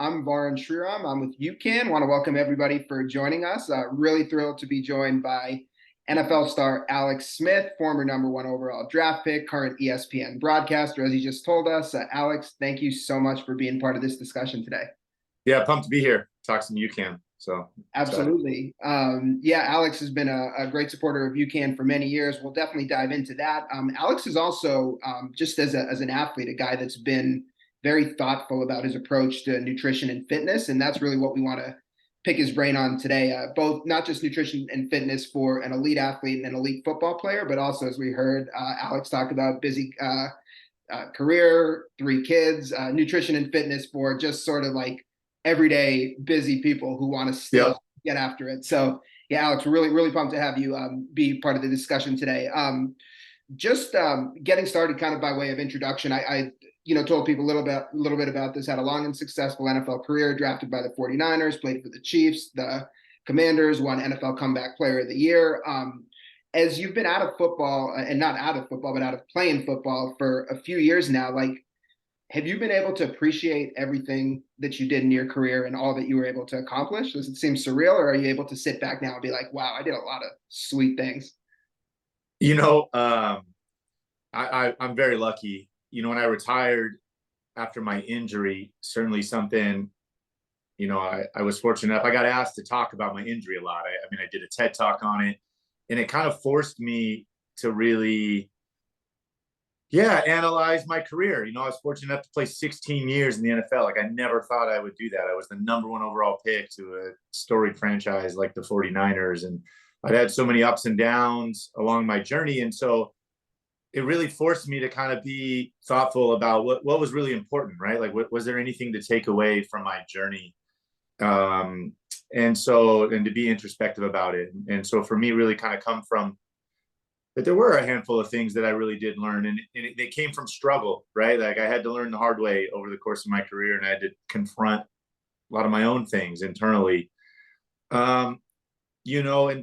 I'm Varun Sriram. I'm with UCAN. Want to welcome everybody for joining us. Really thrilled to be joined by NFL star Alex Smith, former number one overall draft pick, current ESPN broadcaster, as he just told us. Alex, thank you so much for being part of this discussion today. Yeah, pumped to be here. Talk some UCAN. So excited. Absolutely. Yeah, Alex has been a great supporter of UCAN for many years. We'll definitely dive into that. Alex is also, just as an athlete, a guy that's been very thoughtful about his approach to nutrition and fitness. And that's really what we want to pick his brain on today, both not just nutrition and fitness for an elite athlete and an elite football player, but also, as we heard Alex talk about, busy career, 3 kids, nutrition and fitness for just sort of like everyday busy people who want to still get after it. So yeah, Alex, we're really pumped to have you be part of the discussion today. Just getting started kind of by way of introduction, I told people a little bit about this, had a long and successful NFL career, drafted by the 49ers, played for the Chiefs, the Commanders, won NFL Comeback Player of the Year. As you've been out of football, and not out of football, but out of playing football for a few years now, like, have you been able to appreciate everything that you did in your career and all that you were able to accomplish? Does it seem surreal, or are you able to sit back now and be like, wow, I did a lot of sweet things? I'm very lucky. When I retired after my injury, certainly something, I was fortunate enough. I got asked to talk about my injury a lot. I did a TED talk on it, and it kind of forced me to really analyze my career. I was fortunate enough to play 16 years in the NFL. Like, I never thought I would do that. I was the number one overall pick to a storied franchise like the 49ers. And I'd had so many ups and downs along my journey. And so it really forced me to kind of be thoughtful about what was really important, right? Like, was there anything to take away from my journey? And to be introspective about it. And so for me, really kind of come from but there were a handful of things that I really did learn, and they came from struggle, right? Like, I had to learn the hard way over the course of my career, and I had to confront a lot of my own things internally. And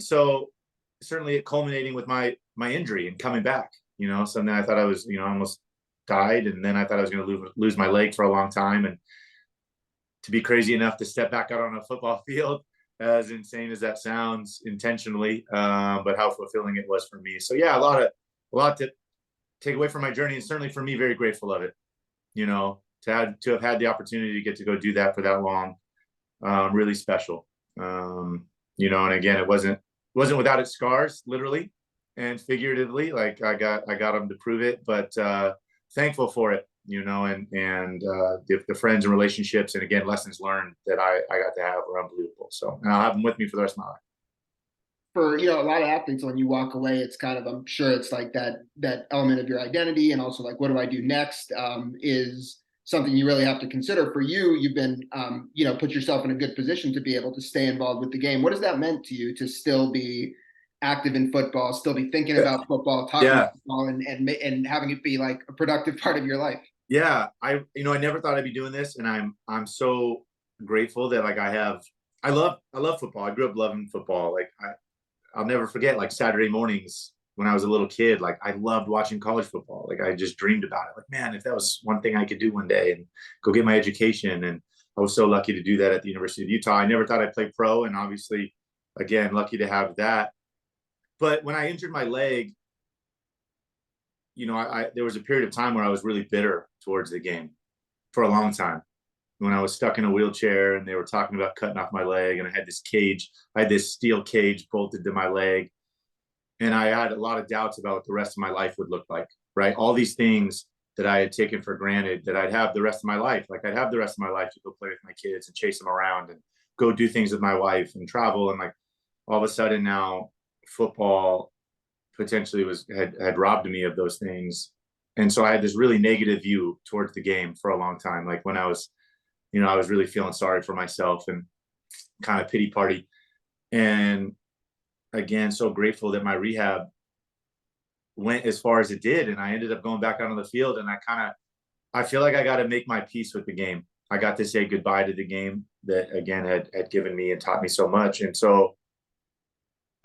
so certainly it culminating with my injury and coming back, something I thought I was, almost died. And then I thought I was going to lose my leg for a long time. And to be crazy enough to step back out on a football field, as insane as that sounds, intentionally, but how fulfilling it was for me. So yeah, a lot to take away from my journey, and certainly for me, very grateful of it. To have had the opportunity to get to go do that for that long, really special. And again, it wasn't without its scars, literally and figuratively. Like, I got them to prove it, but thankful for it. The friends and relationships, and again, lessons learned that I got to have are unbelievable. So, and I'll have them with me for the rest of my life. For a lot of athletes, when you walk away, it's kind of, I'm sure it's like that element of your identity, and also like, what do I do next, is something you really have to consider. For you, you've been put yourself in a good position to be able to stay involved with the game. What has that meant to you to still be active in football, still be thinking about football, talking about football, and having it be like a productive part of your life? Yeah, I never thought I'd be doing this, and I'm so grateful that, like, I love football. I grew up loving football. Like, I'll never forget, like, Saturday mornings when I was a little kid. Like, I loved watching college football. Like, I just dreamed about it. Like, man, if that was one thing I could do one day and go get my education. And I was so lucky to do that at the University of Utah. I never thought I'd play pro, and obviously, again, lucky to have that. But when I injured my leg, there was a period of time where I was really bitter towards the game for a long time. When I was stuck in a wheelchair and they were talking about cutting off my leg, and I had this steel cage bolted to my leg. And I had a lot of doubts about what the rest of my life would look like, right? All these things that I had taken for granted that I'd have the rest of my life. Like, I'd have the rest of my life to go play with my kids and chase them around and go do things with my wife and travel. And, like, all of a sudden now football potentially had robbed me of those things. And so I had this really negative view towards the game for a long time. Like, when I was really feeling sorry for myself and kind of pity party. And again, so grateful that my rehab went as far as it did. And I ended up going back out on the field, and I feel like I got to make my peace with the game. I got to say goodbye to the game that, again, had given me and taught me so much.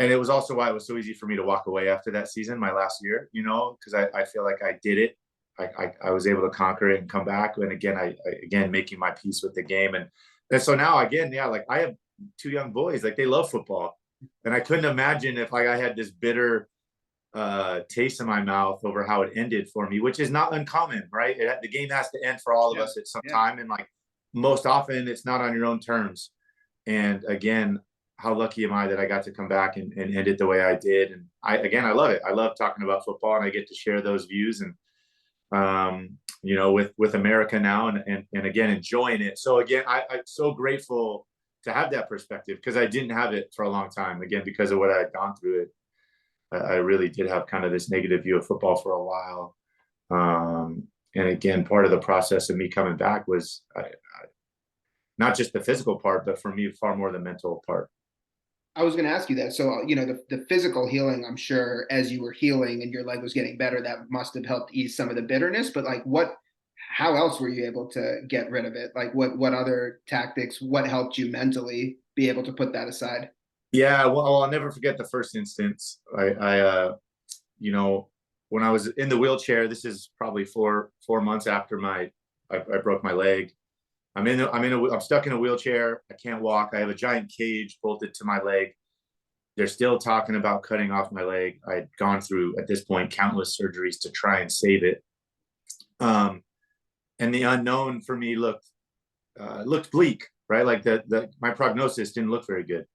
And it was also why it was so easy for me to walk away after that season, my last year, because I feel like I did it. I was able to conquer it and come back. And again, again, making my peace with the game. And so now again, yeah, like I have two young boys, like they love football. And I couldn't imagine if like I had this bitter taste in my mouth over how it ended for me, which is not uncommon, right? The game has to end for all of us at some time. And like most often it's not on your own terms. And again, how lucky am I that I got to come back and end it the way I did. And I love it. I love talking about football, and I get to share those views and, you know, with America now, and again, enjoying it. So again, I'm so grateful to have that perspective, because I didn't have it for a long time, again, because of what I had gone through it. I really did have kind of this negative view of football for a while. And again, part of the process of me coming back was not just the physical part, but for me, far more the mental part. I was going to ask you that. So, you know, the physical healing, I'm sure as you were healing and your leg was getting better, that must have helped ease some of the bitterness. But like, how else were you able to get rid of it? Like, what other tactics, what helped you mentally be able to put that aside? Yeah, well, I'll never forget the first instance. You know, when I was in the wheelchair, this is probably four months after I broke my leg. I'm stuck in a wheelchair. I can't walk. I have a giant cage bolted to my leg. They're still talking about cutting off my leg. I had gone through, at this point, countless surgeries to try and save it. And the unknown for me looked bleak, right? Like my prognosis didn't look very good.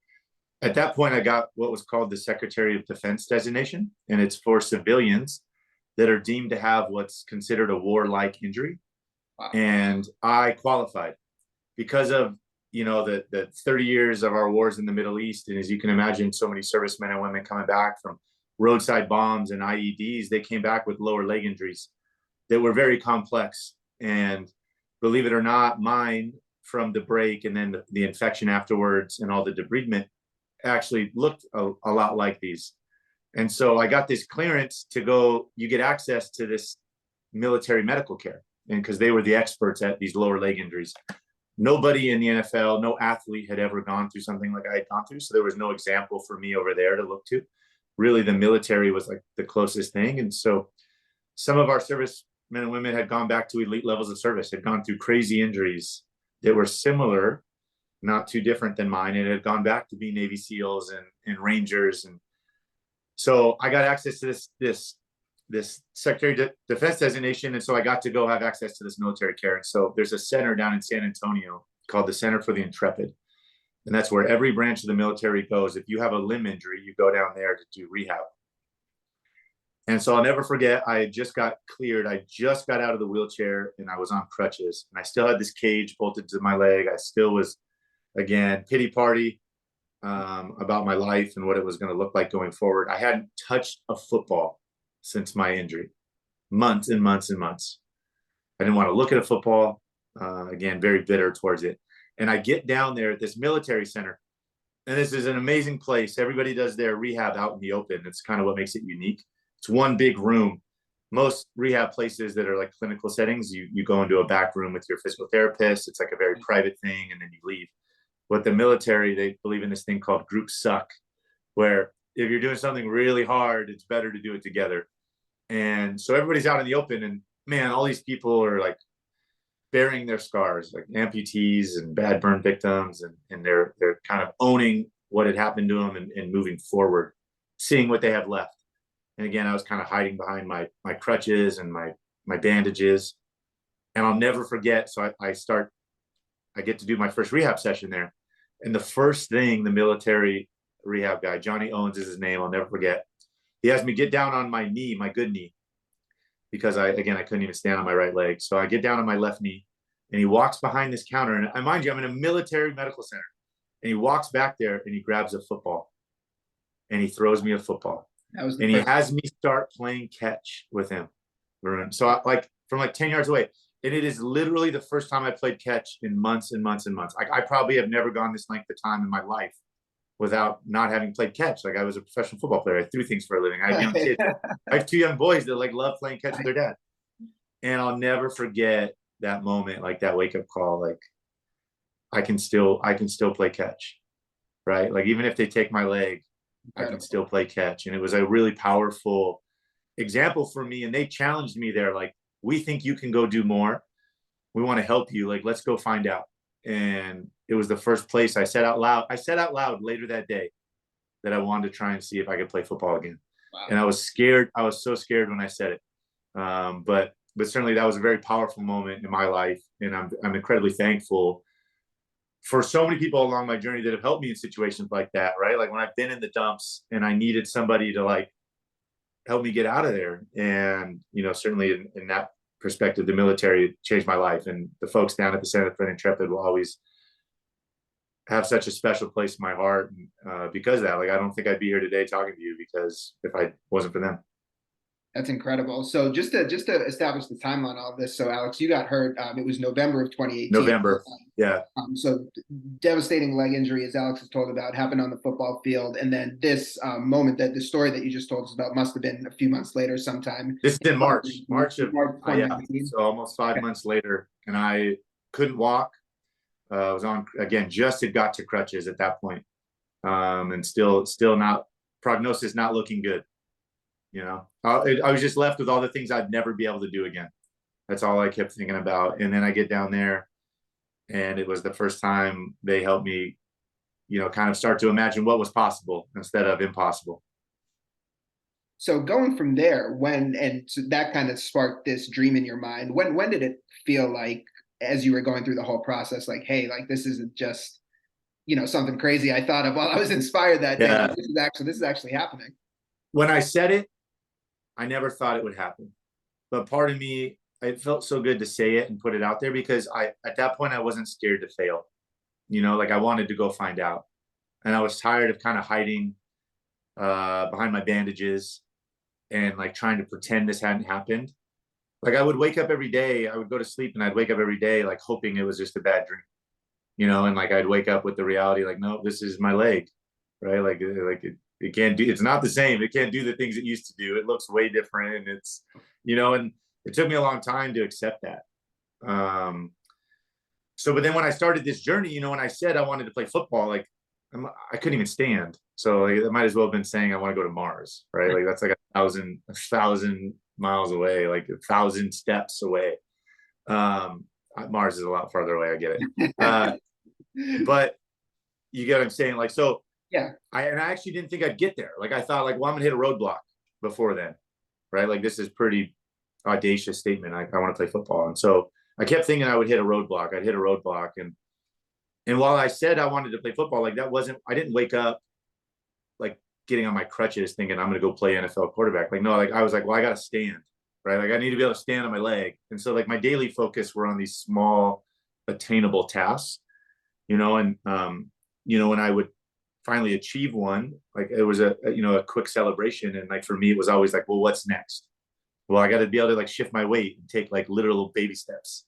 At that point, I got what was called the Secretary of Defense designation, and it's for civilians that are deemed to have what's considered a warlike injury. Wow. And I qualified because of, you know, the 30 years of our wars in the Middle East. And as you can imagine, so many servicemen and women coming back from roadside bombs and IEDs, they came back with lower leg injuries that were very complex. And believe it or not, mine, from the break and then the infection afterwards and all the debridement, actually looked a lot like these. And so I got this clearance to go, you get access to this military medical care. And because they were the experts at these lower leg injuries. Nobody in the NFL, no athlete had ever gone through something like I had gone through. So there was no example for me over there to look to. Really, the military was like the closest thing. And so some of our servicemen and women had gone back to elite levels of service, had gone through crazy injuries that were similar, not too different than mine, and had gone back to be Navy SEALs and Rangers. And so I got access to this Secretary of Defense designation. And so I got to go have access to this military care. And so there's a center down in San Antonio called the Center for the Intrepid. And that's where every branch of the military goes. If you have a limb injury, you go down there to do rehab. And so I'll never forget, I just got cleared. I just got out of the wheelchair and I was on crutches. And I still had this cage bolted to my leg. I still was, again, pity party about my life and what it was going to look like going forward. I hadn't touched a football since my injury, months and months and months. I didn't want to look at a football. Again, very bitter towards it. And I get down there at this military center, and this is an amazing place. Everybody does their rehab out in the open. It's kind of what makes it unique. It's one big room. Most rehab places that are like clinical settings, you go into a back room with your physical therapist. It's like a very private thing, and then you leave. But the military, they believe in this thing called group suck, where if you're doing something really hard, it's better to do it together. And so everybody's out in the open, and man, all these people are like bearing their scars, like amputees and bad burn victims, and they're kind of owning what had happened to them and moving forward, seeing what they have left. And again, I was kind of hiding behind my crutches and my bandages. And I'll never forget. So I get to do my first rehab session there. And the first thing the military rehab guy, Johnny Owens is his name, I'll never forget. He has me get down on my knee, my good knee, because I couldn't even stand on my right leg. So I get down on my left knee, and he walks behind this counter. And I mind you, I'm in a military medical center. And he walks back there and he grabs a football and he throws me a football. And he has me start playing catch with him. So from 10 yards away. And it is literally the first time I played catch in months and months and months. I probably have never gone this length of time in my life without not having played catch. Like, I was a professional football player. I threw things for a living. I have young kids. I have two young boys that like love playing catch with their dad. And I'll never forget that moment, like that wake up call. Like, I can still play catch, right? Like, even if they take my leg, I can still play catch. And it was a really powerful example for me. And they challenged me there. Like, we think you can go do more. We want to help you. Like, let's go find out. And it was the first place I said out loud. I said out loud later that day that I wanted to try and see if I could play football again. Wow. And I was scared. I was so scared when I said it. But certainly that was a very powerful moment in my life. And I'm incredibly thankful for so many people along my journey that have helped me in situations like that, right? Like when I've been in the dumps and I needed somebody to like help me get out of there. And, you know, certainly in that perspective, the military changed my life, and the folks down at the Center for Intrepid will always have such a special place in my heart because of that. Like, I don't think I'd be here today talking to you because if I wasn't for them. That's incredible. So just to establish the timeline on all this. So Alex, you got hurt. It was November of 2018. November. Yeah. So devastating leg injury, as Alex has told about, happened on the football field. And then this moment, that the story that you just told us about must have been a few months later sometime. This is in March of 2019. Yeah. So almost 5 months later, and I couldn't walk. I was on, again, just had got to crutches at that point. And still not, prognosis not looking good. You know, I was just left with all the things I'd never be able to do again. That's all I kept thinking about. And then I get down there, and it was the first time they helped me, you know, kind of start to imagine what was possible instead of impossible. So going from there, so that kind of sparked this dream in your mind. When did it feel like, as you were going through the whole process, like, hey, like this isn't just, you know, something crazy I thought of while I was inspired that day. Yeah. Like, this is actually happening. When I said it, I never thought it would happen. But part of me, it felt so good to say it and put it out there because at that point, I wasn't scared to fail. You know, like I wanted to go find out. And I was tired of kind of hiding behind my bandages and like trying to pretend this hadn't happened. Like I would wake up every day, I would go to sleep and I'd wake up every day like hoping it was just a bad dream, you know, and like I'd wake up with the reality like, no, this is my leg, right? Like it can't do, it's not the same. It can't do the things it used to do. It looks way different. And it's, you know, and it took me a long time to accept that. But then when I started this journey, you know, when I said I wanted to play football, like I couldn't even stand. So like, I might as well have been saying I want to go to Mars, right? Like that's like a thousand miles away, like 1,000 steps away. Mars is a lot farther away. I get it. But you get what I'm saying? Like, so yeah, I actually didn't think I'd get there. Like I thought like, well, I'm gonna hit a roadblock before then, right? Like this is pretty audacious statement. I want to play football. And so I kept thinking I would hit a roadblock. I'd hit a roadblock. And while I said I wanted to play football, like I didn't wake up like getting on my crutches thinking I'm going to go play NFL quarterback. Like, no, like I was like, well, I got to stand, right? Like I need to be able to stand on my leg. And so like my daily focus were on these small attainable tasks, you know, and, you know, when I would finally achieve one, like it was a quick celebration. And like, for me, it was always like, well, what's next? Well, I got to be able to like shift my weight and take like literal baby steps,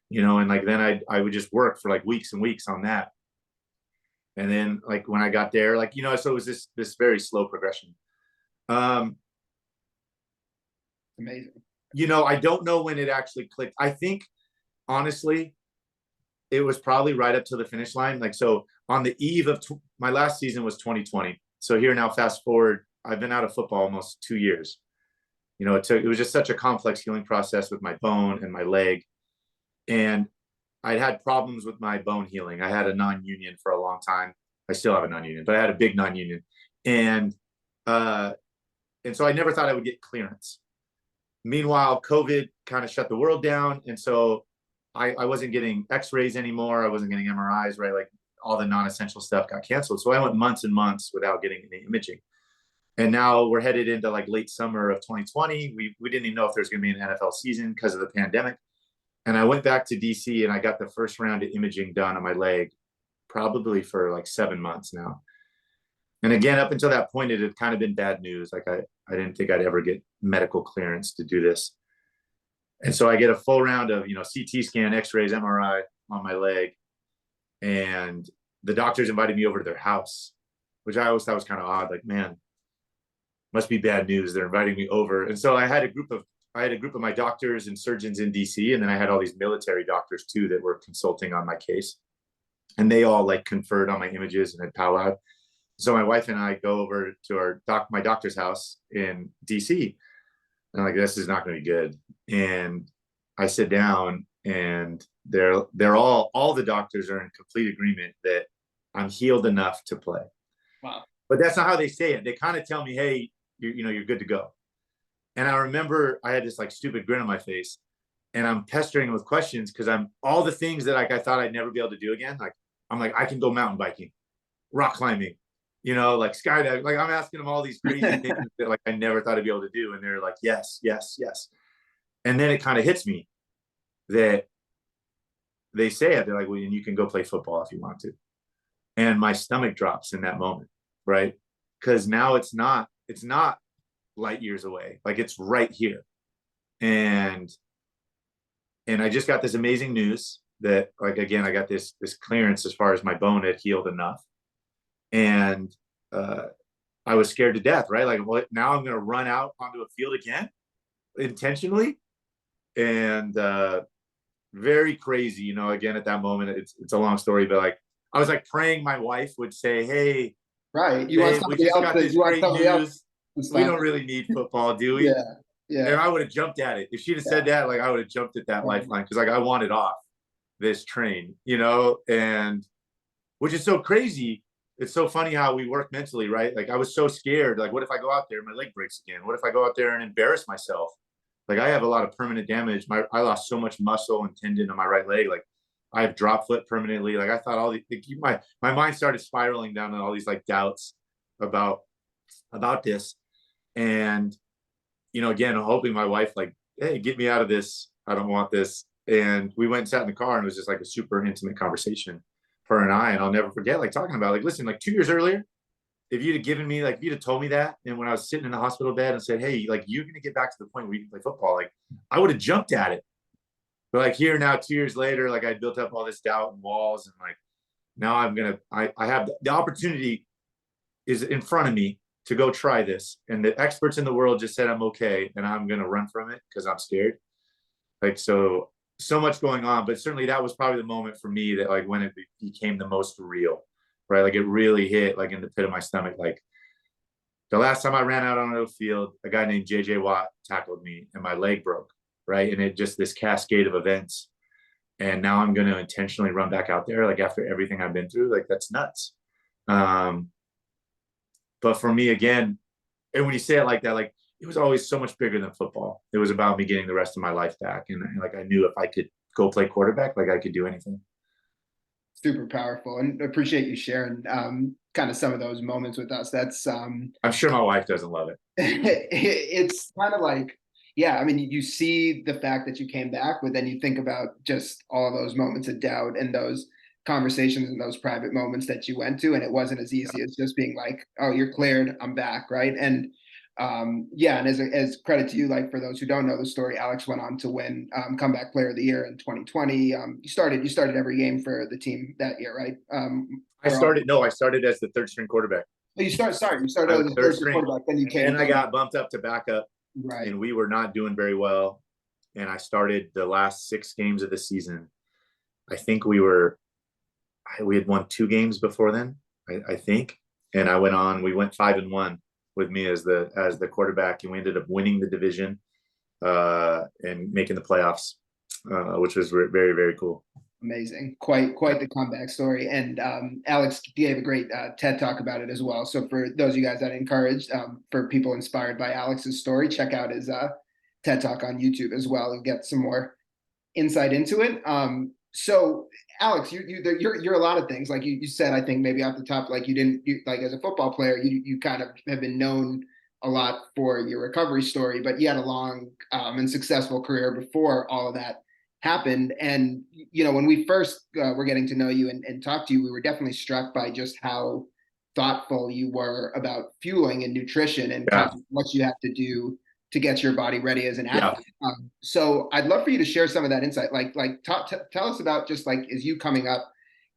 you know, and like then I would just work for like weeks and weeks on that. And then like when I got there, like, you know, so it was this very slow progression. Amazing. You know, I don't know when it actually clicked. I think honestly, it was probably right up to the finish line. Like, so on the eve of my last season was 2020. So here now, fast forward, I've been out of football almost 2 years. You know, it was just such a complex healing process with my bone and my leg. And I'd had problems with my bone healing. I had a non-union for a long time. I still have a non-union, but I had a big non-union. And so I never thought I would get clearance. Meanwhile, COVID kind of shut the world down. And so I wasn't getting x-rays anymore. I wasn't getting MRIs, right? Like all the non-essential stuff got canceled. So I went months and months without getting any imaging. And now we're headed into like late summer of 2020. We didn't even know if there's going to be an NFL season because of the pandemic. And I went back to DC and I got the first round of imaging done on my leg, probably for like 7 months now. And again, up until that point, it had kind of been bad news. Like I didn't think I'd ever get medical clearance to do this. And so I get a full round of, you know, CT scan, x-rays, MRI on my leg. And the doctors invited me over to their house, which I always thought was kind of odd. Like, man, must be bad news. They're inviting me over. And so I had a group of my doctors and surgeons in DC. And then I had all these military doctors too that were consulting on my case. And they all like conferred on my images and had powwowed. So my wife and I go over to my doctor's house in DC. And I'm like, this is not going to be good. And I sit down and all the doctors are in complete agreement that I'm healed enough to play. Wow. But that's not how they say it. They kind of tell me, hey, you're good to go. And I remember I had this like stupid grin on my face, and I'm pestering with questions because I'm all the things that like I thought I'd never be able to do again. Like I'm like, I can go mountain biking, rock climbing, like skydiving. Like I'm asking them all these crazy things that like I never thought I'd be able to do. And they're like, yes, yes, yes. And then it kind of hits me that they say it. They're like, well, and you can go play football if you want to. And my stomach drops in that moment, right? Because now it's not light years away. Like it's right here. And I just got this amazing news that like again, I got this clearance as far as my bone had healed enough. And I was scared to death, right? Like, what now I'm gonna run out onto a field again intentionally. And very crazy, again at that moment, it's a long story, but like I was like praying my wife would say, hey, Right. You want babe, we somebody just else got to, this you want great somebody else news. to We stop don't it. really need football, do we? Yeah. Yeah. And I would have jumped at it. If she'd have said that, like I would have jumped at that lifeline because like I wanted off this train, and which is so crazy. It's so funny how we work mentally, right? Like I was so scared. Like, what if I go out there and my leg breaks again? What if I go out there and embarrass myself? Like I have a lot of permanent damage. I lost so much muscle and tendon on my right leg. Like I have drop foot permanently. Like I thought all the my mind started spiraling down on all these like doubts about this. And again, hoping my wife like, hey, get me out of this. I don't want this. And we went and sat in the car, and it was just like a super intimate conversation, her and I. And I'll never forget like talking about like, listen, like 2 years earlier, if you'd have given me like, if you'd have told me that, and when I was sitting in the hospital bed and said, hey, like you're gonna get back to the point where you can play football, like I would have jumped at it. But like here now, 2 years later, like I built up all this doubt and walls, and like now I have the opportunity is in front of me to go try this. And the experts in the world just said I'm okay, and I'm gonna run from it because I'm scared. Like so much going on, but certainly that was probably the moment for me that like when it became the most real, right? Like it really hit like in the pit of my stomach. Like the last time I ran out on a field, a guy named JJ Watt tackled me and my leg broke, right? And it just this cascade of events. And now I'm going to intentionally run back out there, like after everything I've been through, like that's nuts. But for me, again, and when you say it like that, like it was always so much bigger than football. It was about me getting the rest of my life back. And like I knew if I could go play quarterback, like I could do anything. Super powerful, and appreciate you sharing kind of some of those moments with us. That's I'm sure my wife doesn't love it. It's kind of like, yeah, I mean, you see the fact that you came back, but then you think about just all those moments of doubt and those conversations and those private moments that you went to, and it wasn't as easy as just being like, oh, you're cleared, I'm back, right? And yeah, and as credit to you, like for those who don't know the story, Alex went on to win comeback player of the year in 2020. You started every game for the team that year, right? I started as the third string quarterback. You started as the third string quarterback, then you came. And I got bumped up to backup, right, and we were not doing very well. And I started the last 6 games of the season. I think we had won 2 games before then, I think. And we went 5-1 with me as the quarterback, and we ended up winning the division and making the playoffs, which was very, very cool. Amazing. Quite the comeback story. And Alex gave a great TED talk about it as well. So for those of you guys that encouraged, for people inspired by Alex's story, check out his TED talk on YouTube as well and get some more insight into it. So Alex, you're a lot of things. Like you said, I think maybe off the top, like you like as a football player, you kind of have been known a lot for your recovery story, but you had a long and successful career before all of that happened. And when we first were getting to know you and talk to you, we were definitely struck by just how thoughtful you were about fueling and nutrition and kind of what you have to do to get your body ready as an athlete. So I'd love for you to share some of that insight. Like tell us about just like as you coming up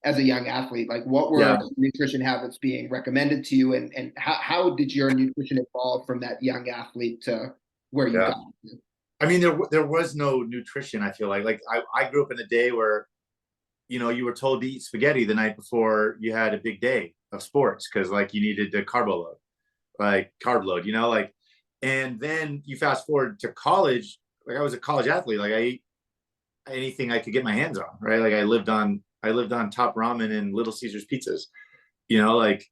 as a young athlete, like what were nutrition habits being recommended to you, and how did your nutrition evolve from that young athlete to where you got to? I mean, there was no nutrition. I feel like I grew up in a day where, you were told to eat spaghetti the night before you had a big day of sports because like you needed the carb load, and then you fast forward to college. Like I was a college athlete. Like I ate anything I could get my hands on, right? Like I lived on top ramen and Little Caesars pizzas, like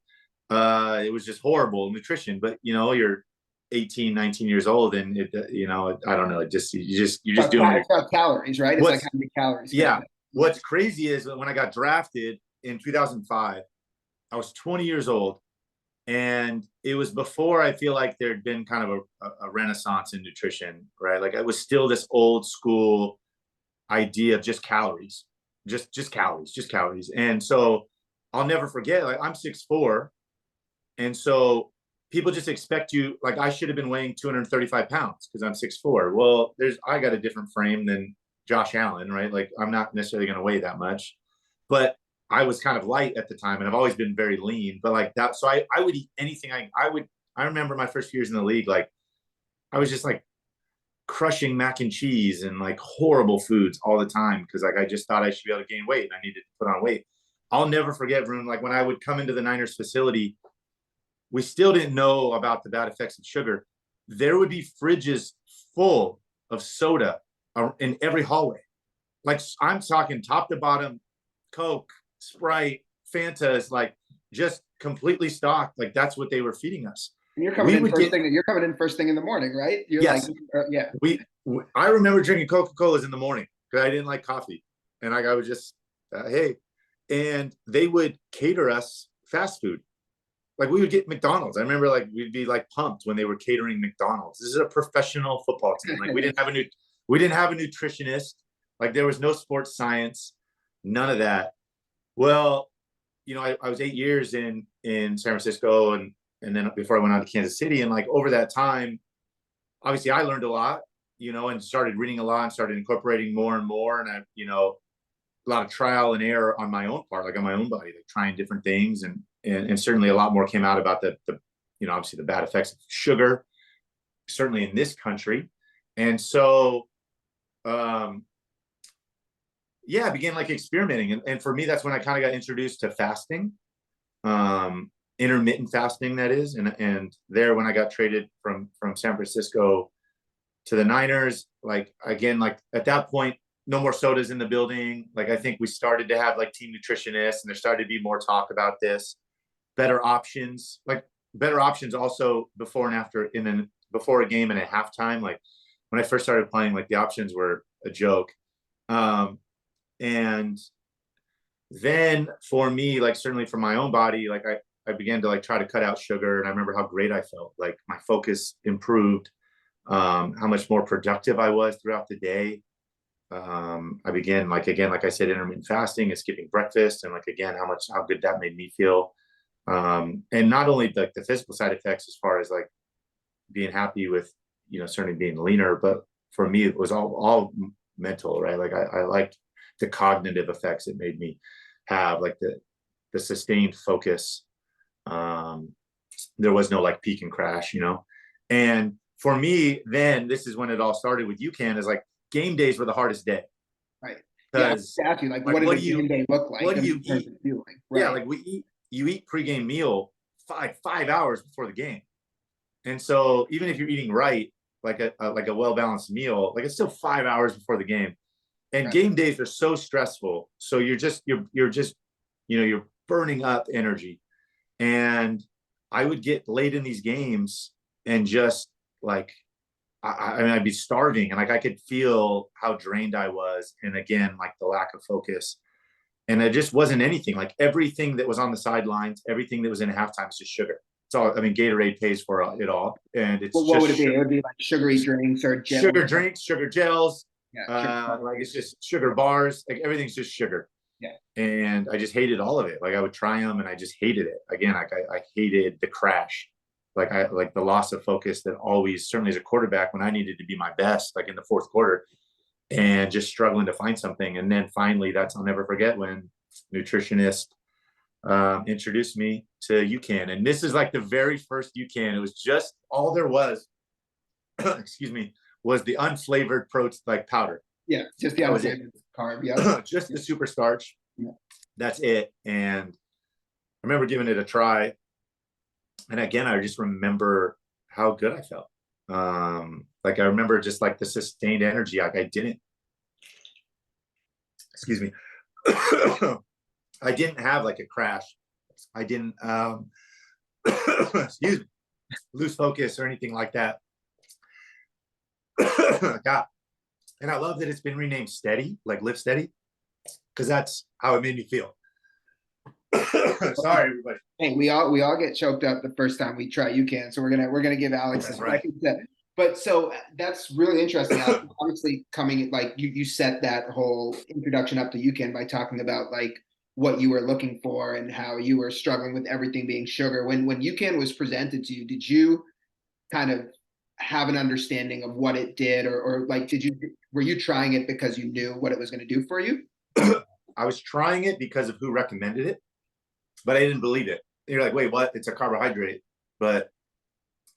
it was just horrible nutrition. But you're 18, 19 years old, and I don't know, it just you're just doing It's about calories, right? It's like what's how many calories. yeah. What's crazy is when I got drafted in 2005, I was 20 years old, and it was before I feel like there'd been kind of a renaissance in nutrition, right? Like it was still this old school idea of just calories, just calories, just calories. And so I'll never forget, like I'm 6'4", and so people just expect you, like I should have been weighing 235 pounds because I'm 6'4". Well, I got a different frame than Josh Allen, right? Like I'm not necessarily going to weigh that much, but I was kind of light at the time, and I've always been very lean. But like that, so I would eat anything. I remember my first few years in the league, like I was just like crushing mac and cheese and like horrible foods all the time because like I just thought I should be able to gain weight and I needed to put on weight. I'll never forget, Vroom, like when I would come into the Niners facility, we still didn't know about the bad effects of sugar. There would be fridges full of soda in every hallway. Like I'm talking top to bottom, Coke, Sprite, Fantas, like just completely stocked. Like that's what they were feeding us. And you're coming in first thing in the morning, right? You're yes. Yeah. I remember drinking Coca-Colas in the morning because I didn't like coffee, and I would just hey, and they would cater us fast food. Like we would get McDonald's. I remember like we'd be like pumped when they were catering McDonald's. This is a professional football team. Like we didn't have a nutritionist. Like there was no sports science, none of that. Well, I was 8 years in San Francisco, and then before I went on to Kansas City, and like over that time, obviously I learned a lot, and started reading a lot and started incorporating more and more. And a lot of trial and error on my own part, like on my own body, like trying different things. And certainly a lot more came out about the obviously the bad effects of sugar, certainly in this country. And so, I began like experimenting. And for me, that's when I kind of got introduced to fasting, intermittent fasting, that is. And there, when I got traded from San Francisco to the Niners, like, again, like at that point, no more sodas in the building. Like, I think we started to have like team nutritionists, and there started to be more talk about this, better options also before and after, before a game and at halftime. Like when I first started playing, like the options were a joke. And then for me, like certainly for my own body, like I began to like try to cut out sugar, and I remember how great I felt. Like my focus improved, how much more productive I was throughout the day. I began, like, again, like I said, intermittent fasting and skipping breakfast, and like, again, how good that made me feel. And not only like the physical side effects as far as like being happy with, certainly being leaner, but for me, it was all mental, right? Like I liked the cognitive effects it made me have, like the sustained focus. There was no like peak and crash, and for me, then this is when it all started with UCAN, is like game days were the hardest day. Right. Yeah, exactly. Like what does a game day look like? What do you eat? Right. Yeah, like you eat pregame meal 5 hours before the game. And so even if you're eating right, like a well-balanced meal, like it's still 5 hours before the game. And right. Game days are so stressful. So you're just you're burning up energy. And I would get late in these games and just like, I mean, I'd be starving, and like I could feel how drained I was, and again, like the lack of focus, and it just wasn't anything. Like everything that was on the sidelines, everything that was in halftime is just sugar. It's all. I mean, Gatorade pays for it all, and it's. Well, what would it be? It would be like sugary drinks or gels. Sugar drinks, sugar gels. Yeah, like it's just sugar bars. Like everything's just sugar. Yeah. And I just hated all of it. Like I would try them, and I just hated it. Again, like I hated the crash. Like I like the loss of focus that always, certainly as a quarterback, when I needed to be my best, like in the fourth quarter, and just struggling to find something. And then finally, I'll never forget when nutritionist introduced me to UCAN. And this is like the very first UCAN. It was just all there was, excuse me, was the unflavored like powder. Yeah, just the carb. Yeah, just the super starch. Yeah. That's it. And I remember giving it a try. And again, I just remember how good I felt. Like I remember just like the sustained energy. Like I didn't excuse me. I didn't have like a crash. I didn't, excuse me, lose focus or anything like that. God. And I love that it's been renamed Steady, like Live Steady, because that's how it made me feel. Sorry, everybody. Hey, we all get choked up the first time we try UCAN, so we're gonna give Alex That's a right. second to. But so that's really interesting. Alex. Obviously, coming like you set that whole introduction up to UCAN by talking about like what you were looking for and how you were struggling with everything being sugar. When UCAN was presented to you, did you kind of have an understanding of what it did, or like were you trying it because you knew what it was going to do for you? I was trying it because of who recommended it, but I didn't believe it. You're like, wait, what? It's a carbohydrate, but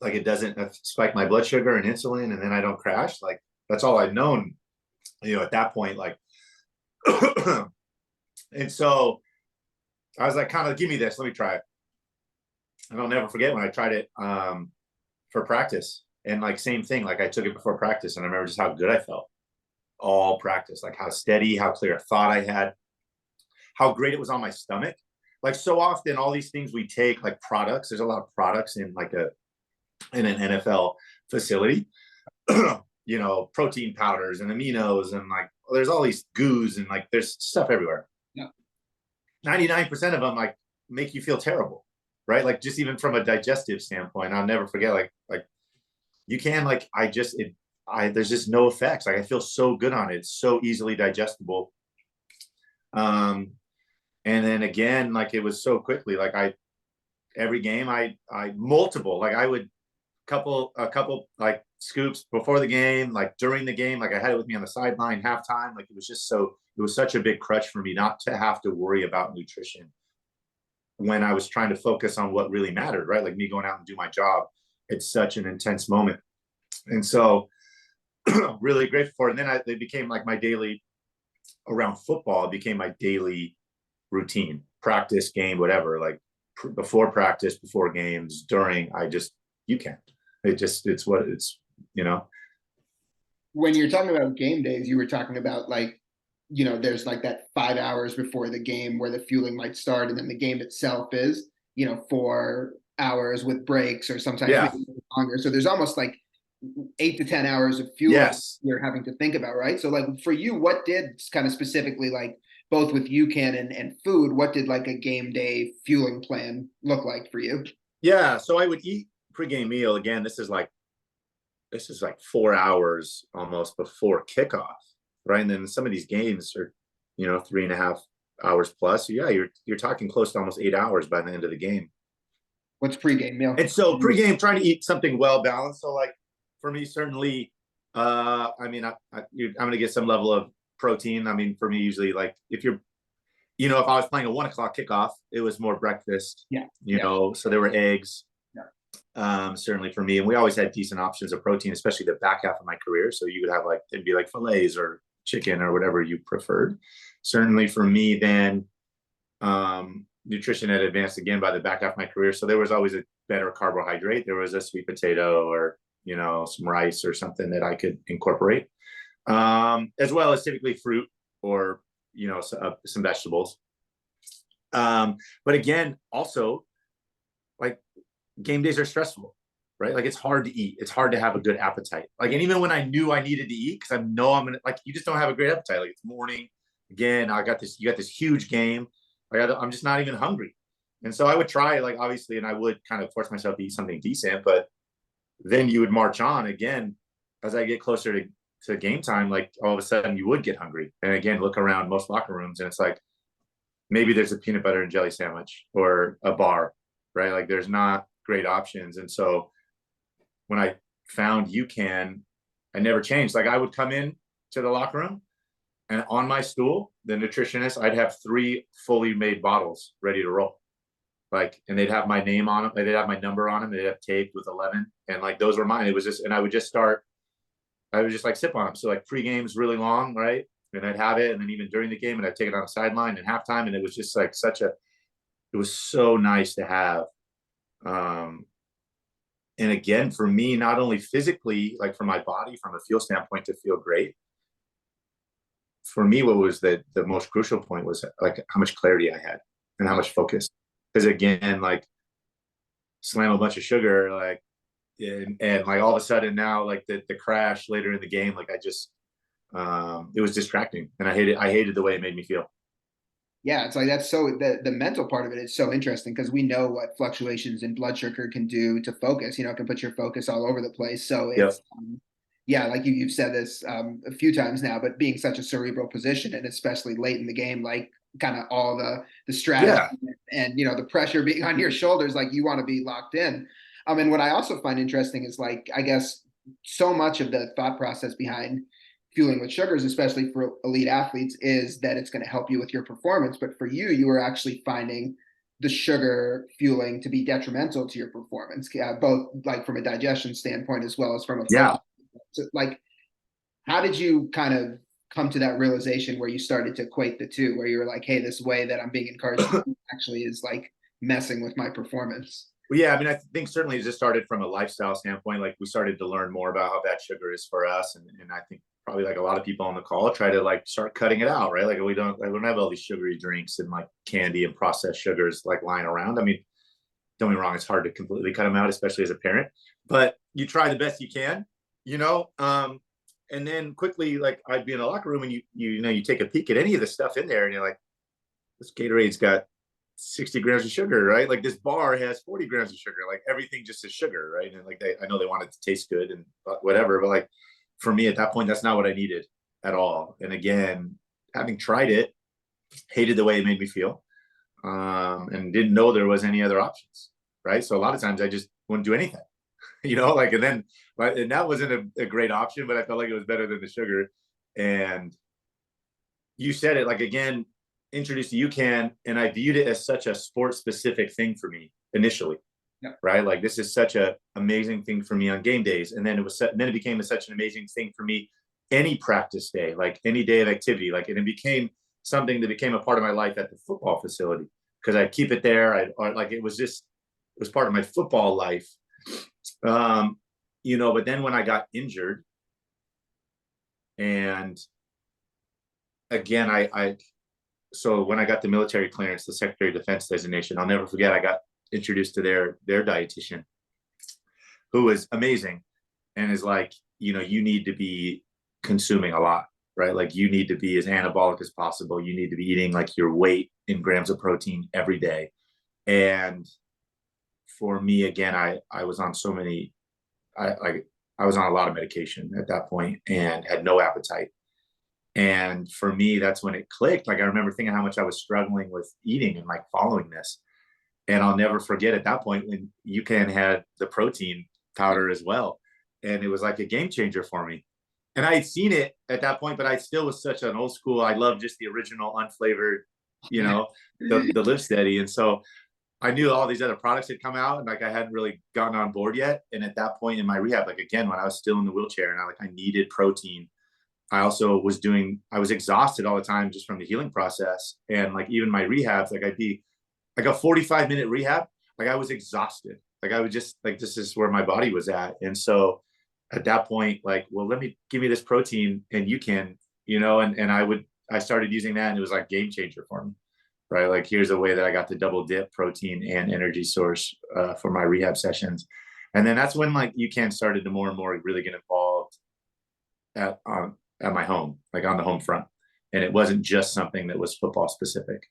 like it doesn't spike my blood sugar and insulin, and then I don't crash. Like that's all I've known, at that point. Like, and so I was like, kind of, give me this, let me try it. And I'll never forget when I tried it for practice, and like same thing, like I took it before practice, and I remember just how good I felt all practice, like how steady, how clear a thought I had, how great it was on my stomach. Like so often, all these things we take, like products. There's a lot of products in in an NFL facility. Protein powders and aminos, and like there's all these goos, and like there's stuff everywhere. Yeah. 99% of them like make you feel terrible, right? Like just even from a digestive standpoint, I'll never forget. Like UCAN, like there's just no effects. Like I feel so good on it. It's so easily digestible. And then again, like it was so quickly, like every game I multiple, like I would a couple like scoops before the game, like during the game, like I had it with me on the sideline, halftime. Like it was such a big crutch for me not to have to worry about nutrition when I was trying to focus on what really mattered, right? Like me going out and do my job. It's such an intense moment. And so really grateful for it. And then it became like my daily, around football, it became my daily routine, practice, game, whatever. Like before practice, before games, during, UCAN. It's what it's, When you're talking about game days, you were talking about like, there's like that 5 hours before the game where the fueling might start, and then the game itself is, 4 hours with breaks, or sometimes Yeah. maybe longer. So there's almost like 8 to 10 hours of fueling Yes. you're having to think about, right? So like for you, what did kind of specifically, like both with UCAN and food, what did like a game day fueling plan look like for you? Yeah. So I would eat pregame meal. Again, this is like 4 hours almost before kickoff, right? And then some of these games are, 3.5 hours plus. So yeah, you're talking close to almost 8 hours by the end of the game. What's pregame meal? And so pregame, trying to eat something well balanced. So like for me, certainly, I mean, I'm going to get some level of protein. I mean, for me, usually, like if you're, if I was playing a 1 o'clock kickoff, it was more breakfast. Yeah. So there were eggs. Yeah. Certainly for me, and we always had decent options of protein, especially the back half of my career. So you would have like, it'd be like fillets or chicken or whatever you preferred. Certainly for me, then nutrition had advanced again by the back half of my career. So there was always a better carbohydrate. There was a sweet potato or, some rice or something that I could incorporate, as well as typically fruit or, some vegetables. But again, also like game days are stressful, right? Like it's hard to eat. It's hard to have a good appetite. Like, and even when I knew I needed to eat, because I know I'm gonna, like, you just don't have a great appetite. Like it's morning. Again, you got this huge game. I'm just not even hungry. And so I would try, like, obviously, and I would kind of force myself to eat something decent, but then you would march on again as I get closer to game time. Like all of a sudden you would get hungry. And again, look around most locker rooms and it's like, maybe there's a peanut butter and jelly sandwich or a bar, right? Like there's not great options. And so when I found UCAN, I never changed. Like I would come in to the locker room, and on my stool, the nutritionist, I'd have 3 fully made bottles ready to roll. Like, and they'd have my name on them. They'd have my number on them. They'd have taped with 11. And like, those were mine. It was just, and I would just like sip on them. So like pre-game's really long, right? And I'd have it. And then even during the game, and I'd take it on the sideline and halftime. And it was just like it was so nice to have. And again, for me, not only physically, like for my body, from a fuel standpoint, to feel great, for me, what was the most crucial point was like how much clarity I had and how much focus. Because again, like slam a bunch of sugar, like and like all of a sudden now, like the crash later in the game, like I just it was distracting, and I hated the way it made me feel. Yeah, it's like that's so the mental part of it is so interesting because we know what fluctuations in blood sugar can do to focus. You know, it can put your focus all over the place. So Yep. it's yeah, like you've said this a few times now, but being such a cerebral position and especially late in the game, like kind of all the strategy Yeah. and the pressure being on your shoulders, like you want to be locked in. And what I also find interesting is like I guess so much of the thought process behind fueling with sugars, especially for elite athletes, is that it's going to help you with your performance. But for you, you were actually finding the sugar fueling to be detrimental to your performance, both like from a digestion standpoint as well as from a Yeah. focus. So, like, how did you kind of come to that realization where you started to equate the two, where you were like, hey, this way that I'm being encouraged to actually is like messing with my performance? Well, yeah, I mean, I think certainly it just started from a lifestyle standpoint. Like we started to learn more about how bad sugar is for us, and I think probably like a lot of people on the call try to like start cutting it out, right? Like we don't have all these sugary drinks and like candy and processed sugars like lying around. I mean, don't get me wrong, it's hard to completely cut them out, especially as a parent, but you try the best you can, you know. And then quickly, like I'd be in a locker room and you know you take a peek at any of the stuff in there, and you're like, this Gatorade's got 60 grams of sugar, right? Like this bar has 40 grams of sugar. Like everything just is sugar, right? And like I know they want it to taste good and whatever, but like for me at that point, that's not what I needed at all. And again, having tried it, hated the way it made me feel, and didn't know there was any other options, right? So a lot of times I just wouldn't do anything, you know, like, and then, and that wasn't a great option, but I felt like it was better than the sugar. And you said it, like, again, introduced to UCAN, and I viewed it as such a sport specific thing for me initially, Yeah. right? Like this is such a amazing thing for me on game days, and then then it became such an amazing thing for me any practice day, like any day of activity, like, and it became something that became a part of my life at the football facility because I'd keep it there. Like it was part of my football life, you know. But then when I got injured, and again, so when I got the military clearance, the Secretary of Defense designation, I'll never forget. I got introduced to their dietitian, who was amazing, and is like, you know, you need to be consuming a lot, right? Like you need to be as anabolic as possible. You need to be eating like your weight in grams of protein every day. And for me, again, I was on so many, I was on a lot of medication at that point and had no appetite. And for me, that's when it clicked. Like I remember thinking how much I was struggling with eating and like following this. And I'll never forget at that point when UCAN had the protein powder as well. And it was like a game changer for me. And I had seen it at that point, but I still was such an old school. I love just the original unflavored, you know, the Live Steady. And so I knew all these other products had come out, and like I hadn't really gotten on board yet. And at that point in my rehab, like again, when I was still in the wheelchair and I needed protein, I also I was exhausted all the time just from the healing process. And like even my rehabs, like I'd be like a 45-minute rehab, like I was exhausted. Like I would just like, this is where my body was at. And so at that point, like, well, give me this protein and UCAN, you know, and I started using that, and it was like game changer for me, right? Like here's a way that I got to double dip protein and energy source for my rehab sessions. And then that's when like UCAN started to more and more really get involved at my home, like on the home front. And it wasn't just something that was football specific.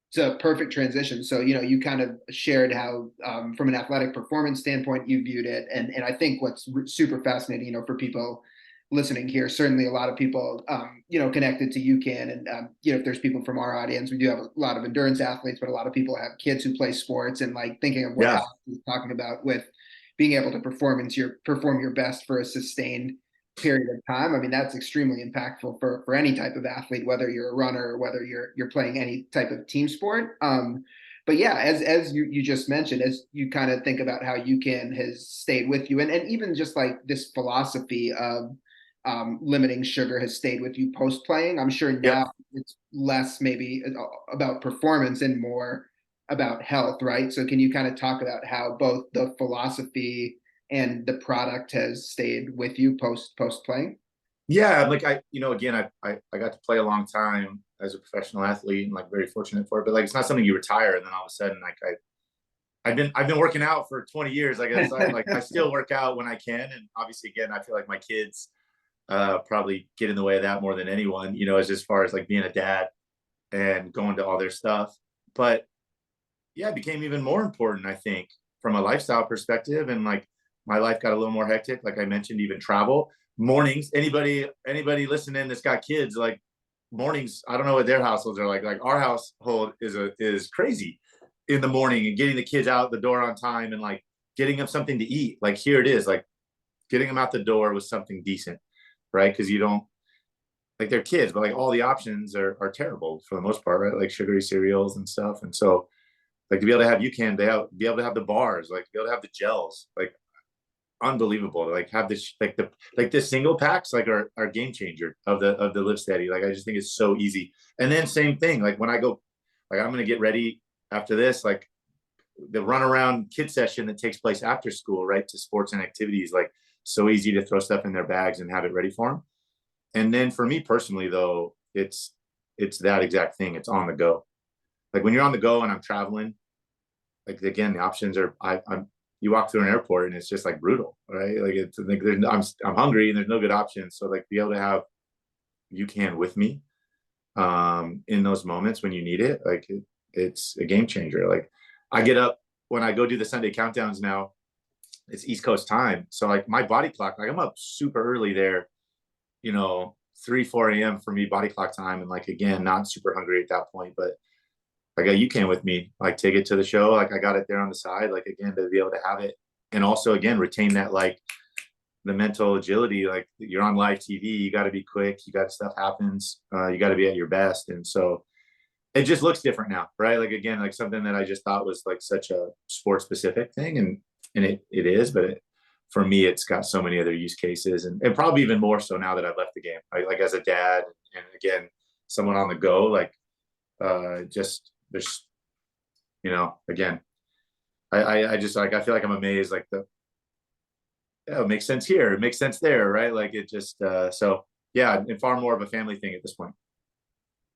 It's a perfect transition. So, you kind of shared how, from an athletic performance standpoint, you viewed it. And I think what's super fascinating, for people listening here, certainly a lot of people, connected to UCAN. And, if there's people from our audience, we do have a lot of endurance athletes, but a lot of people have kids who play sports, and like thinking of what Yeah. Alex was talking about with being able to perform your best for a sustained period of time. I mean, that's extremely impactful for any type of athlete, whether you're a runner or whether you're playing any type of team sport. But yeah, as you just mentioned, as you kind of think about how UCAN has stayed with you, and even just like this philosophy of limiting sugar has stayed with you post playing. I'm sure Yep. now it's less maybe about performance and more about health, right? So can you kind of talk about how both the philosophy and the product has stayed with you post playing? Yeah, like again, I got to play a long time as a professional athlete and like very fortunate for it. But like it's not something you retire and then all of a sudden like I've been working out for 20 years. I guess I still work out when I can. And obviously again, I feel like my kids probably get in the way of that more than anyone, as far as like being a dad and going to all their stuff. But yeah, it became even more important, I think, from a lifestyle perspective. And like my life got a little more hectic. Like I mentioned, even travel mornings. Anybody listening that's got kids, like mornings, I don't know what their households are like. Like our household is crazy in the morning and getting the kids out the door on time and like getting them something to eat. Like here it is, like getting them out the door with something decent, right? Because you don't like they're kids, but like all the options are terrible for the most part, right? Like sugary cereals and stuff. And so like to be able to have UCAN, be able to have the bars, like to be able to have the gels, like unbelievable. Like have this like the single packs like are game changer of the Live Steady. Like I just think it's so easy. And then same thing, like when I go, like I'm gonna get ready after this, like the run around kid session that takes place after school, right? To sports and activities, like so easy to throw stuff in their bags and have it ready for them. And then for me personally though, it's that exact thing. It's on the go. Like when you're on the go and I'm traveling, like again, the options are I'm you walk through an airport and it's just like brutal, right? Like it's like I'm hungry and there's no good options. So like be able to have UCAN with me in those moments when you need it, like it's a game changer. Like I get up when I go do the Sunday countdowns now, it's East Coast time. So like my body clock, like I'm up super early there, 3, 4 a.m. for me body clock time. And like again, not super hungry at that point, but I got UCAN with me, like take it to the show. Like I got it there on the side, like again, to be able to have it. And also again, retain that like the mental agility, like you're on live TV, you got to be quick, you got stuff happens, you got to be at your best. And so it just looks different now, right? Like again, like something that I just thought was like such a sport specific thing. And it is, but for me, it's got so many other use cases and probably even more so now that I've left the game, like as a dad and again, someone on the go, like just there's again I just like I feel like I'm amazed like yeah, it makes sense here, it makes sense there, right? Like it just so yeah, and far more of a family thing at this point.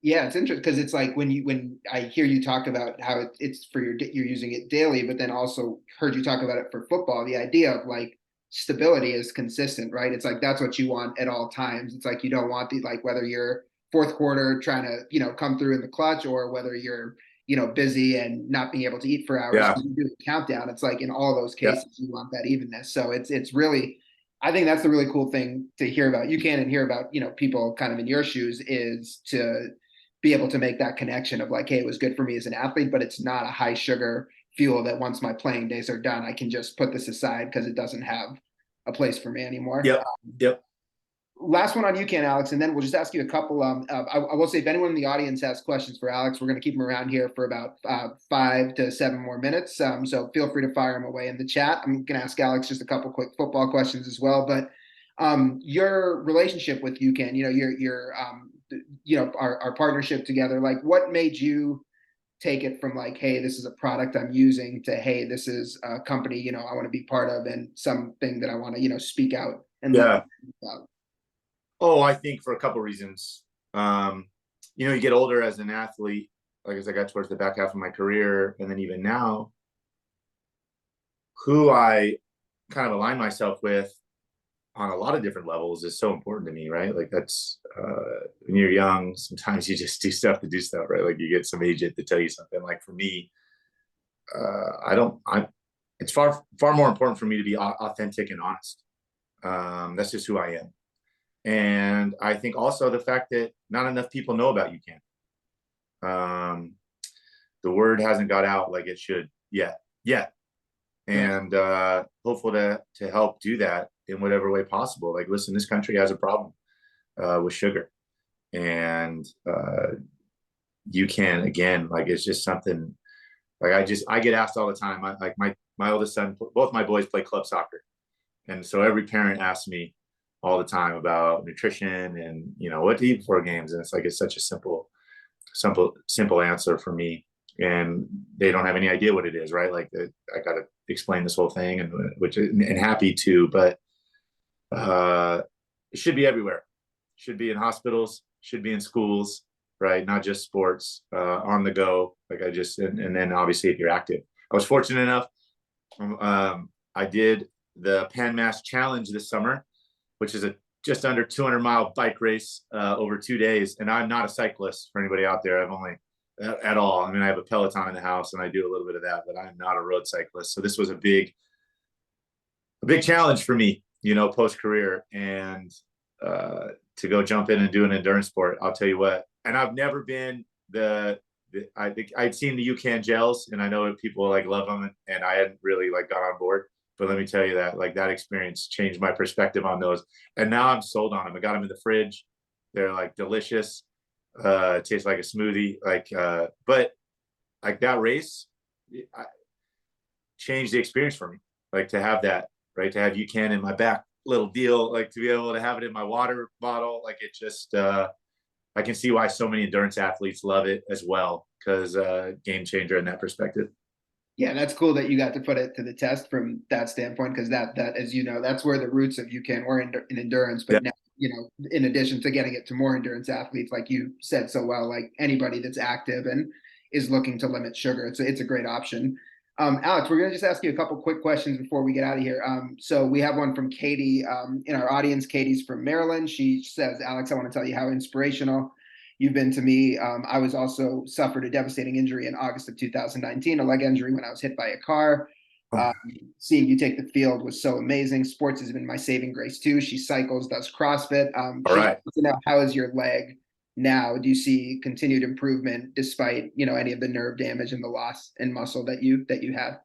Yeah, it's interesting because it's like when I hear you talk about how it's for you're using it daily, but then also heard you talk about it for football. The idea of like stability is consistent, right? It's like that's what you want at all times. It's like you don't want the like whether you're fourth quarter trying to come through in the clutch or whether you're busy and not being able to eat for hours Yeah, because you do a countdown. It's like in all those yeah, cases you want that evenness. So it's really I think that's the really cool thing to hear about. You can and hear about people kind of in your shoes is to be able to make that connection of like, hey, it was good for me as an athlete, but it's not a high sugar fuel that once my playing days are done, I can just put this aside because it doesn't have a place for me anymore. yep, yep. Last one on UCAN, Alex, and then we'll just ask you a couple. I will say, if anyone in the audience has questions for Alex, we're going to keep them around here for about 5 to 7 more minutes. So feel free to fire them away in the chat. I'm going to ask Alex just a couple quick football questions as well. But your relationship with UCAN, our partnership together. Like, what made you take it from like, hey, this is a product I'm using to, hey, this is a company I want to be part of and something that I want to speak out and let Yeah. people know about. Oh, I think for a couple reasons. um you get older as an athlete, like as I got towards the back half of my career and then even now, who I kind of align myself with on a lot of different levels is so important to me, right? Like that's when you're young, sometimes you just do stuff to do stuff, right? Like you get some agent to tell you something. Like for me, I don't. I. It's far more important for me to be authentic and honest. That's just who I am, and I think also the fact that not enough people know about UCAN. The word hasn't got out like it should yet, Yeah. and hopeful to help do that in whatever way possible. Like, listen, this country has a problem with sugar, and UCAN again, like it's just something. Like I get asked all the time. Like my oldest son, both my boys play club soccer, and so every parent asks me all the time about nutrition and what to eat before games, and it's like it's such a simple answer for me, and they don't have any idea what it is, right? Like I got to explain this whole thing, and which and happy to, but it should be everywhere. should be in hospitals, should be in schools, right? Not just sports, on the go. Like and then obviously if you're active. I was fortunate enough. I did the Pan Mass Challenge this summer, which is a just under 200-mile bike race over 2 days. And I'm not a cyclist for anybody out there. I've only at all. I mean, I have a Peloton in the house and I do a little bit of that, but I'm not a road cyclist. So this was a big challenge for me, post career, and to go jump in and do an endurance sport. I'll tell you what. And I've never been I think I'd seen the UCAN gels, and I know people like love them, and I hadn't really like got on board. But let me tell you that like that experience changed my perspective on those, and now I'm sold on them. I got them in the fridge; they're like delicious. Tastes like a smoothie. But like that race changed the experience for me. Like to have that, right? To have UCAN in my back little deal, like to be able to have it in my water bottle, like it just. I can see why so many endurance athletes love it as well, because game changer in that perspective. Yeah, that's cool that you got to put it to the test from that standpoint, because that as you know, that's where the roots of UCAN were in endurance. But Yeah. now, in addition to getting it to more endurance athletes, like you said so well, like anybody that's active and is looking to limit sugar, it's a great option. Alex, we're gonna just ask you a couple quick questions before we get out of here. So we have one from Katie in our audience. Katie's from Maryland. She says, Alex, I want to tell you how inspirational you've been to me. I was also suffered a devastating injury in August of 2019, a leg injury when I was hit by a car. Seeing you take the field was so amazing. Sports has been my saving grace too. She cycles, does CrossFit. All right. How is your leg now? Do you see continued improvement despite any of the nerve damage and the loss in muscle that you had?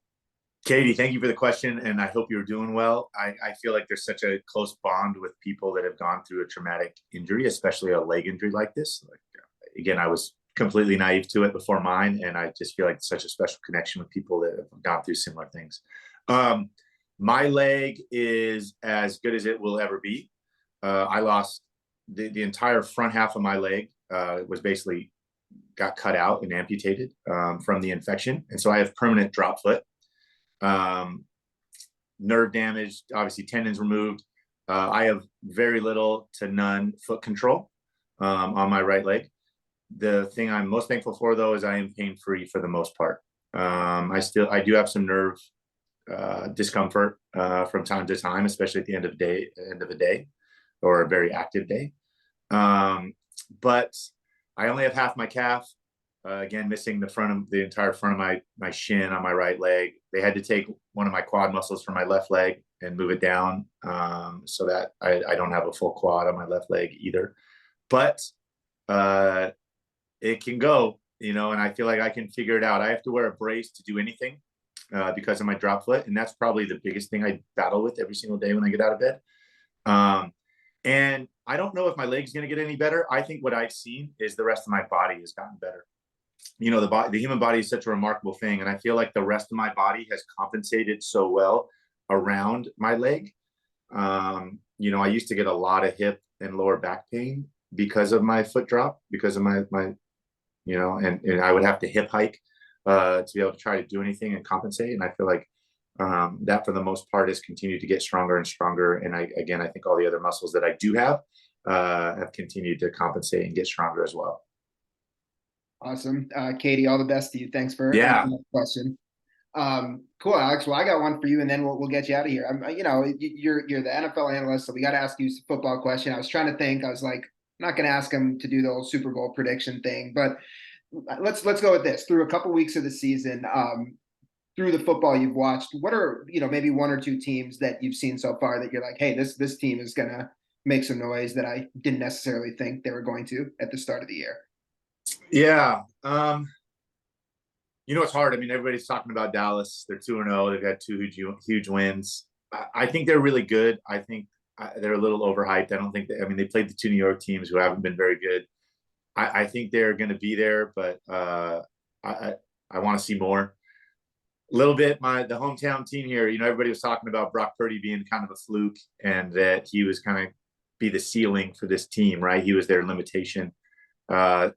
Katie, thank you for the question, and I hope you're doing well. I feel like there's such a close bond with people that have gone through a traumatic injury, especially a leg injury like this. Like, again, I was completely naive to it before mine, and I just feel like such a special connection with people that have gone through similar things. My leg is as good as it will ever be. I lost the entire front half of my leg, was basically got cut out and amputated from the infection, and so I have permanent drop foot. Nerve damage, obviously tendons removed. I have very little to none foot control on my right leg. The thing I'm most thankful for, though, is I am pain free for the most part. I do have some nerve discomfort from time to time, especially at the end of the day, or a very active day. But I only have half my calf. Again, missing the entire front of my shin on my right leg. They had to take one of my quad muscles from my left leg and move it down, so that I don't have a full quad on my left leg either. But it can go, and I feel like I can figure it out. I have to wear a brace to do anything because of my drop foot, and that's probably the biggest thing I battle with every single day when I get out of bed. And I don't know if my leg's going to get any better. I think what I've seen is the rest of my body has gotten better. The human body is such a remarkable thing, and I feel like the rest of my body has compensated so well around my leg. I used to get a lot of hip and lower back pain because of my foot drop, because of my and I would have to hip hike to be able to try to do anything and compensate. And I feel like that for the most part has continued to get stronger and stronger. And I think all the other muscles that I do have continued to compensate and get stronger as well. Awesome. Katie, all the best to you. Thanks for answering that question. Cool, Alex. Well, I got one for you, and then we'll get you out of here. You're the NFL analyst, so we got to ask you a football question. I was trying to think. I was like, I'm not going to ask him to do the old Super Bowl prediction thing, but let's go with this. Through a couple weeks of the season, through the football you've watched, what are maybe one or two teams that you've seen so far that you're like, hey, this team is going to make some noise that I didn't necessarily think they were going to at the start of the year? Yeah. It's hard. I mean, everybody's talking about Dallas. They're 2-0. They've got two huge wins. I think they're really good. I think they're a little overhyped. I don't think they played the two New York teams who haven't been very good. I think they're going to be there, but I want to see more. A little bit, the hometown team here, everybody was talking about Brock Purdy being kind of a fluke and that he was kind of be the ceiling for this team, right? He was their limitation.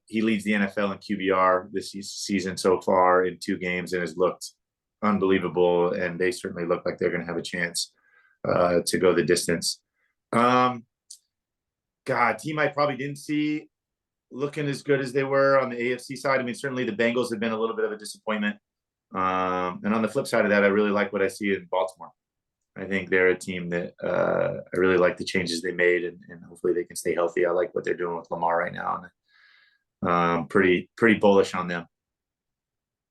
He leads the NFL in QBR this season so far in 2 games and has looked unbelievable. And they certainly look like they're going to have a chance to go the distance. God, team I probably didn't see looking as good as they were on the AFC side. I mean, certainly the Bengals have been a little bit of a disappointment. And on the flip side of that, I really like what I see in Baltimore. I think they're a team that I really like the changes they made, and hopefully they can stay healthy. I like what they're doing with Lamar right now, and pretty bullish on them.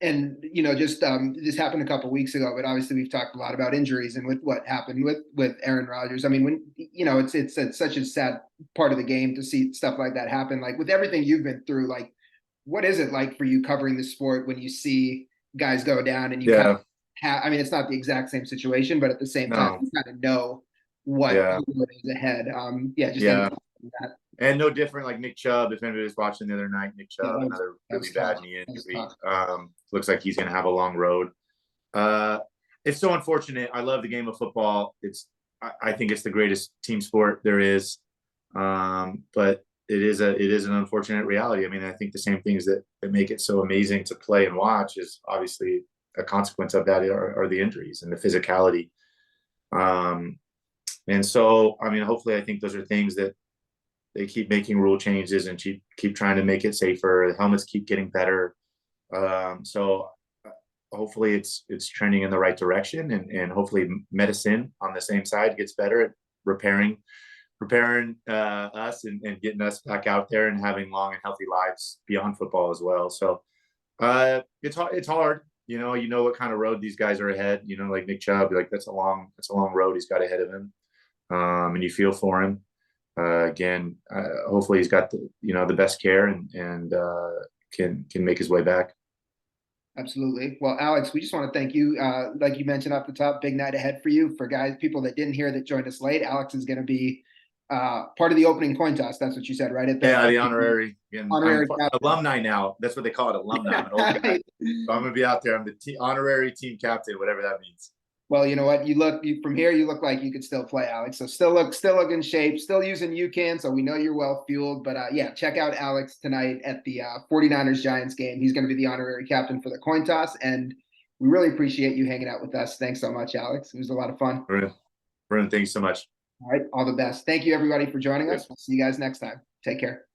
And just this happened a couple weeks ago, but obviously we've talked a lot about injuries and with what happened with Aaron Rodgers. I mean, when it's such a sad part of the game to see stuff like that happen. Like with everything you've been through, like what is it like for you covering the sport when you see guys go down and you kind of I mean, it's not the exact same situation, but at the same time, you kind of know what is ahead. That. And no different, like Nick Chubb, if anybody was watching the other night, Nick Chubb, another really bad knee injury. Looks like he's going to have a long road. It's so unfortunate. I love the game of football. I think it's the greatest team sport there is. But it is an unfortunate reality. I mean, I think the same things that make it so amazing to play and watch is obviously a consequence of that are the injuries and the physicality. And so, I mean, hopefully I think those are things that they keep making rule changes and keep trying to make it safer. The helmets keep getting better. So hopefully it's trending in the right direction, and hopefully medicine on the same side gets better at repairing us and getting us back out there and having long and healthy lives beyond football as well. So it's hard. You know what kind of road these guys are ahead. Like Nick Chubb, like that's a long road he's got ahead of him. And you feel for him. Again, hopefully he's got the best care and can make his way back. Absolutely. Well, Alex, we just want to thank you. Like you mentioned off the top, big night ahead for you. For people that didn't hear that joined us late, Alex is going to be part of the opening coin toss. That's what you said, right? The honorary alumni now. That's what they call it, alumni. I'm an old guy. So I'm going to be out there. I'm the honorary team captain, whatever that means. Well, you know what? From here, you look like you could still play, Alex. So still look in shape, still using UCAN. So we know you're well fueled. But yeah, check out Alex tonight at the 49ers Giants game. He's going to be the honorary captain for the coin toss. And we really appreciate you hanging out with us. Thanks so much, Alex. It was a lot of fun. Brandon, thank you so much. All right. All the best. Thank you, everybody, for joining us. We'll see you guys next time. Take care.